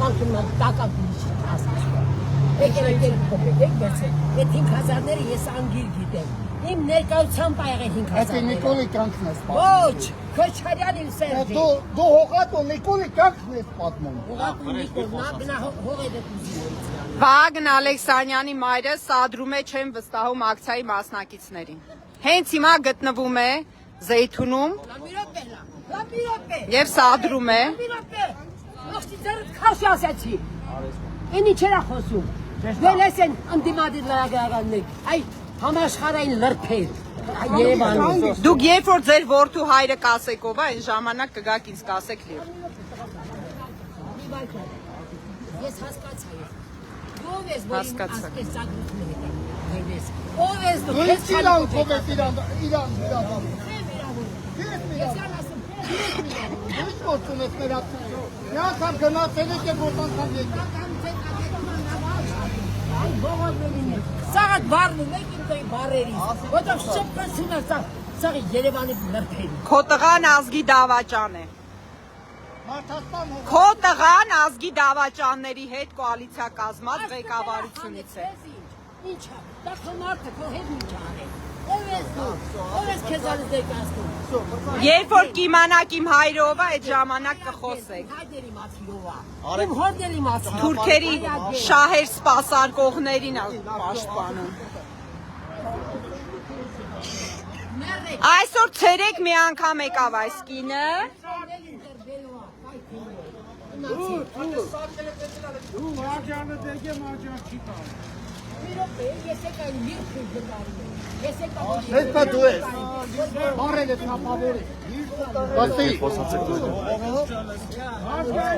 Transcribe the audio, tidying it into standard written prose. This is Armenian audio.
Անկյունը տակավ դիշի հասկացու։ Եկել կոպետ վերցրել։ Այդ 5000-ները ես անգիր գիտեմ։ Իմ ներկայությամբ ա եղել 5000։ Այդ Նիկոլի կյանքն ես պատմում։ Ոչ, Քոչարյան իմ սերնդի։ Դու հողատո Նիկոլի կյանքն ես պատմում։ Հողատո Նիկոլն ա գնա հողերը դուզի։ Վագն Ալեքսանյանի մայրը սադրում է չեմ վստահում ակցիայի մասնակիցներին։ Հենց հիմա գտնվում է Զեյթունում եւ սադրում է։ Ախտի ձեռդ քաշ ասեցի։ Ինի չերա խոսում։ Դե լեսեն անդիմադիր լրագրողներ։ Այ համաշխարհային լրբեր։ Երևանում։ Դուք երբ որ ձեր որդու հայրը կասեկով է, այն ժամանակ կգաք ինձ կասեք լիվ։ Ես հասկացա։ Ով ես որ ասես սադրում է։ Ով ես դու։ Ես իրան փոխեց իրան։ Ինչ գործում ես մեր ապսություն։ Մի անգամ գնացել եք եւ ոտանքան եկեք։ Այ բողոքներին է։ Սաղ բարնում եք իմ դեպի բարերից։ Որտեղ շփվեցին սաղ Երևանի լրբերի։ Քո տղան ազգի դավաճան է։ Քո տղան ազգի դավաճանների հետ կոալիցիա կազմած ղեկավարությունից է։ Ինչ է։ Դա քո մարդը քո հետ ինչ արել։ Ով ես դու։ Ով ես քեզ ալիս դեկաստում։ Երբ որ կիմանաք իմ հայրով է, այդ ժամանակ կխոսեք։ Հայդերի մացիով է։ Իմ հորդերի մացիով։ Թուրքերի շահեր սպասարկողներին է պաշտպանում։ Այսօր ցերեկ մի անգամ եկավ այս կինը։ Ես կա դու ես։ Բարել ես ապավորի։ Բաստի։